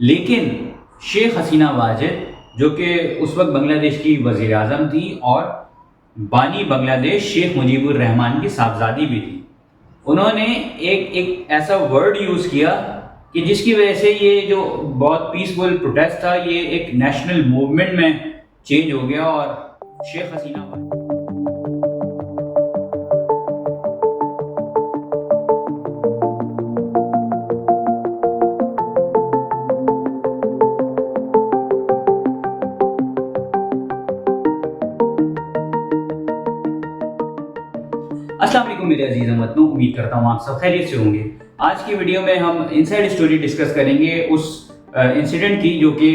لیکن شیخ حسینہ واجد جو کہ اس وقت بنگلہ دیش کی وزیر اعظم تھی اور بانی بنگلہ دیش شیخ مجیب الرحمان کی صاحبزادی بھی تھی، انہوں نے ایک ایسا ورڈ یوز کیا کہ جس کی وجہ سے یہ جو بہت پیسفل پروٹیسٹ تھا یہ ایک نیشنل موومنٹ میں چینج ہو گیا اور شیخ حسینہ السلام علیکم میرے عزیز وطنوں، امید کرتا ہوں آپ سب خیریت سے ہوں گے۔ آج کی ویڈیو میں ہم انسائیڈ اسٹوری ڈسکس کریں گے اس انسیڈنٹ کی جو کہ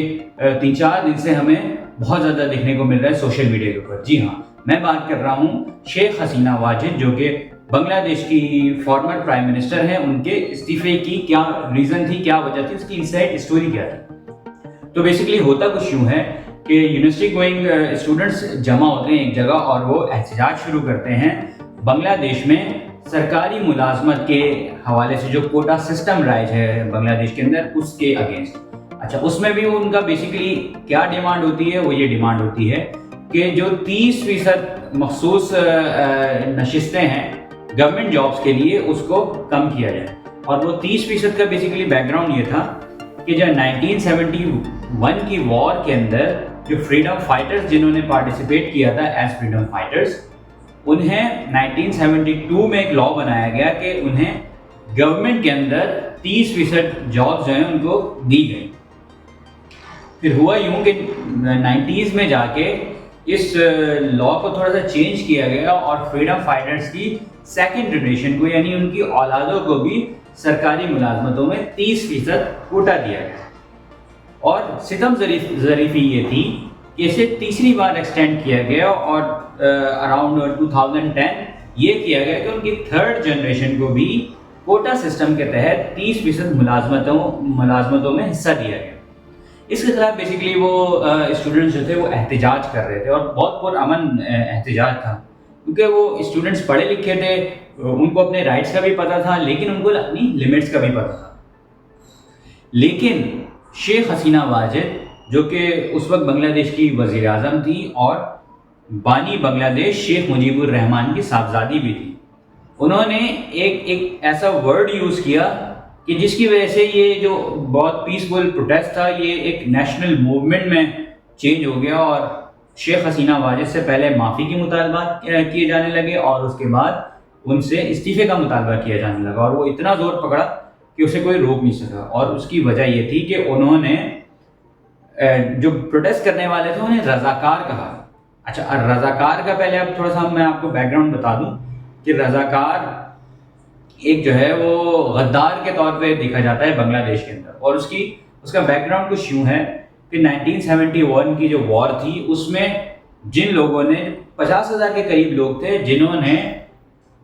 3-4 دن سے ہمیں بہت زیادہ دیکھنے کو مل رہا ہے سوشل میڈیا کے اوپر۔ جی ہاں، میں بات کر رہا ہوں شیخ حسینہ واجد جو کہ بنگلہ دیش کی فارمر پرائم منسٹر ہیں۔ ان کے استعفے کی کیا ریزن تھی، کیا وجہ تھی، اس کی انسائیڈ اسٹوری کیا تھی؟ تو بیسکلی ہوتا کچھ یوں ہے کہ یونیورسٹی گوئنگ اسٹوڈنٹس جمع ہوتے ہیں ایک جگہ اور وہ احتجاج شروع کرتے ہیں بنگلہ دیش میں سرکاری ملازمت کے حوالے سے جو کوٹا سسٹم رائج ہے بنگلہ دیش کے اندر اس کے اگینسٹ۔ اچھا، اس میں بھی ان کا بیسکلی کیا ڈیمانڈ ہوتی ہے؟ وہ یہ ڈیمانڈ ہوتی ہے کہ جو 30% مخصوص نشستیں ہیں گورنمنٹ جابس کے لیے اس کو کم کیا جائے۔ اور وہ 30% کا بیسکلی بیک گراؤنڈ یہ تھا کہ جب 1971 کی وار کے اندر جو فریڈم فائٹرز جنہوں نے پارٹیسپیٹ کیا تھا ایز فریڈم فائٹرز، انہیں 1972 میں ایک لا بنایا گیا کہ انہیں گورنمنٹ کے اندر 30% جابس جو ہیں ان کو دی گئی۔ پھر ہوا یوں کہ 90s میں جا کے اس لا کو تھوڑا سا چینج کیا گیا اور فریڈم فائٹرز کی سیکنڈ جنریشن کو یعنی ان کی اولادوں کو بھی سرکاری ملازمتوں میں 30% کوٹا دیا گیا۔ اور ستم ظریفی یہ تھی کہ اسے تیسری بار ایکسٹینڈ کیا گیا اور اراؤنڈ 2010 یہ کیا گیا کہ ان کی تھرڈ جنریشن کو بھی کوٹا سسٹم کے تحت 30% ملازمتوں میں حصہ دیا گیا۔ اس کے خلاف بیسکلی وہ اسٹوڈنٹس جو تھے وہ احتجاج کر رہے تھے اور بہت پرامن احتجاج تھا کیونکہ وہ اسٹوڈنٹس پڑھے لکھے تھے، ان کو اپنے رائٹس کا بھی پتہ تھا لیکن ان کو اپنی لمٹس کا بھی پتہ تھا۔ لیکن شیخ حسینہ واجد جو کہ اس وقت بنگلہ دیش کی وزیر اعظم تھی اور بانی بنگلہ دیش شیخ مجیب الرحمان کی صاحبزادی بھی تھی، انہوں نے ایک ایسا ورڈ یوز کیا کہ جس کی وجہ سے یہ جو بہت پیسفل پروٹیسٹ تھا یہ ایک نیشنل موومنٹ میں چینج ہو گیا اور شیخ حسینہ واجد سے پہلے معافی کے مطالبات کیے جانے لگے اور اس کے بعد ان سے استعفے کا مطالبہ کیا جانے لگا اور وہ اتنا زور پکڑا کہ اسے کوئی روک نہیں سکا۔ اور اس کی وجہ یہ تھی کہ انہوں نے جو پروٹیسٹ کرنے والے تھے انہیں رضاکار کہا۔ اچھا، رضاکار کا پہلے اب تھوڑا سا میں آپ کو بیک گراؤنڈ بتا دوں کہ رضاکار ایک جو ہے وہ غدار کے طور پہ دیکھا جاتا ہے بنگلہ دیش کے اندر، اور اس کا بیک گراؤنڈ کچھ یوں ہے کہ 1971 کی جو وار تھی اس میں جن لوگوں نے 50,000 کے قریب لوگ تھے جنہوں نے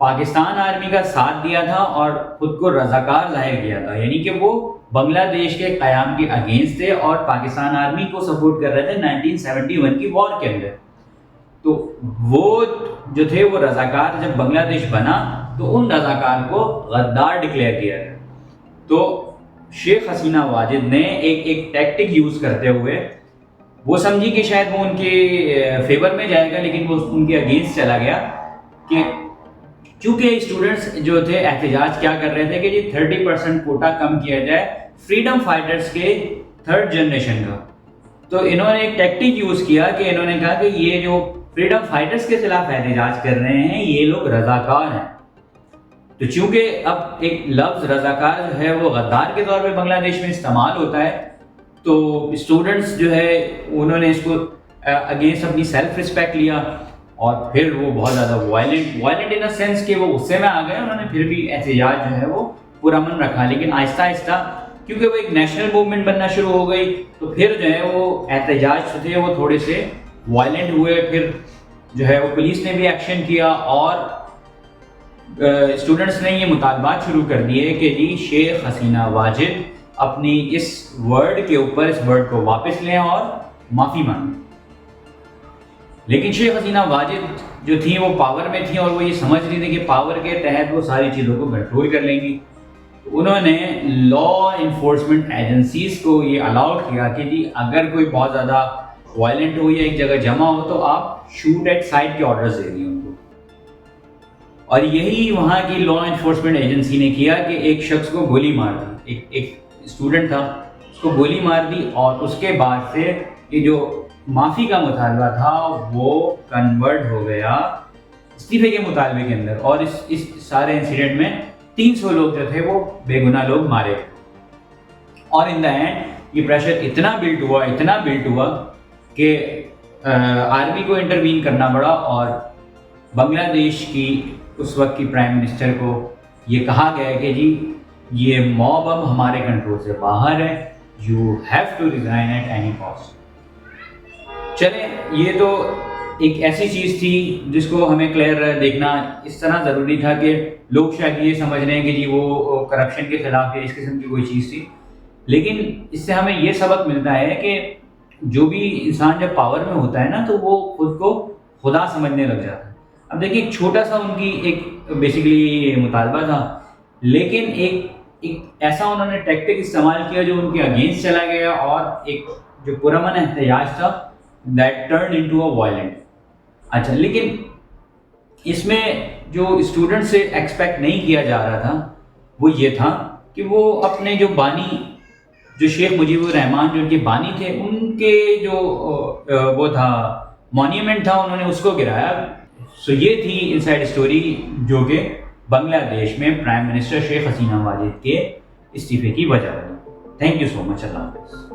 پاکستان آرمی کا ساتھ دیا تھا اور خود کو رضاکار ظاہر کیا تھا، یعنی کہ وہ بنگلہ دیش کے قیام کے اگینسٹ تھے اور پاکستان آرمی کو سپورٹ کر رہے تھے 1971 کی وار کے اندر۔ تو وہ جو تھے وہ رضاکار جب بنگلہ دیش بنا تو ان رضاکار کو غدار ڈکلیئر کیا گیا۔ تو شیخ حسینہ واجد نے ایک ٹیکٹک یوز کرتے ہوئے وہ سمجھی کہ شاید وہ ان کے فیور میں جائے گا لیکن وہ ان کے اگینسٹ چلا گیا کہ چونکہ اسٹوڈنٹس جو تھے احتجاج کیا کر رہے تھے کہ جی 30% کوٹا کم کیا جائے فریڈم فائٹرز کے تھرڈ جنریشن کا، تو انہوں نے ایک ٹیکٹک یوز کیا کہ انہوں نے کہا کہ یہ جو فریڈم فائٹرز کے خلاف احتجاج کر رہے ہیں یہ لوگ رضاکار ہیں۔ تو چونکہ اب ایک لفظ رضاکار جو ہے وہ غدار کے طور پہ بنگلہ دیش میں استعمال ہوتا ہے تو اسٹوڈنٹس جو ہے انہوں نے اس کو اگینسٹ اپنی سیلف رسپیکٹ لیا اور پھر وہ بہت زیادہ وائلنٹ ان سینس کہ وہ غصے میں آ گئے۔ انہوں نے پھر بھی احتجاج جو ہے وہ پرامن رکھا لیکن آہستہ آہستہ کیونکہ وہ ایک نیشنل موومنٹ بننا شروع ہو گئی تو پھر جو ہے وہ احتجاج تھے وہ تھوڑے سے وائلنٹ ہوئے۔ پھر جو ہے وہ پولیس نے بھی ایکشن کیا اور اسٹوڈنٹس نے یہ مطالبات شروع کر دیے کہ جی شیخ حسینہ واجد اپنی اس ورڈ کے اوپر اس ورڈ کو واپس لیں اور معافی مانگیں۔ لیکن شیخ حسینہ واجد جو تھیں وہ پاور میں تھیں اور وہ یہ سمجھ رہی تھی کہ پاور کے تحت وہ ساری چیزوں کو کنٹرول کر لیں گی۔ انہوں نے لا انفورسمنٹ ایجنسیز کو یہ الاؤ کیا کہ جی اگر کوئی بہت زیادہ وائلنٹ ہو یا ایک جگہ جمع ہو تو آپ شوٹ ایٹ سائٹ کے آرڈرز دے دیں ان کو. اور یہی وہاں کی لا انفورسمنٹ ایجنسی نے کیا کہ ایک شخص کو گولی مار دی, ایک اسٹوڈنٹ تھا, اس کو گولی مار دی, اور اس کے بعد سے یہ جو معافی کا مطالبہ تھا وہ کنورٹ ہو گیا استعفے کے مطالبے کے اندر. اور اس سارے انسیڈنٹ میں 300 لوگ جو تھے وہ بے گناہ لوگ مارے. اور ان دا اینڈ یہ پریشر اتنا بلٹ ہوا کہ آرمی کو انٹروین کرنا پڑا, اور بنگلہ دیش کی اس وقت کی پرائم منسٹر کو یہ کہا گیا کہ جی یہ موب اب ہمارے کنٹرول سے باہر ہے, you have to resign at any cost. چلیں, یہ تو ایک ایسی چیز تھی جس کو ہمیں کلیئر دیکھنا اس طرح ضروری تھا کہ لوگ شاید یہ سمجھ رہے ہیں کہ جی وہ کرپشن کے خلاف یا اس قسم کی کوئی چیز تھی, لیکن اس سے ہمیں یہ سبق ملتا ہے کہ جو بھی انسان جب پاور میں ہوتا ہے نا تو وہ خود کو خدا سمجھنے لگ جاتا ہے. اب دیکھیے ایک چھوٹا سا ان کی ایک بیسیکلی مطالبہ تھا, لیکن ایک ایسا انہوں نے ٹیکٹک استعمال کیا جو ان کے اگینسٹ چلا گیا, اور ایک جو پرامن احتجاج تھا that turn into a violent. اچھا, لیکن اس میں جو اسٹوڈنٹ سے ایکسپیکٹ نہیں کیا جا رہا تھا وہ یہ تھا کہ وہ اپنے جو بانی جو شیخ مجیب الرحمان جو ان کے بانی تھے ان کے جو وہ تھا مونیومنٹ تھا انہوں نے اس کو گرایا. سو یہ تھی انسائڈ اسٹوری جو کہ بنگلہ دیش میں پرائم منسٹر شیخ حسینہ واجد کے استعفے کی وجہ بنی. تھینک یو سو مچ. اللہ حافظ.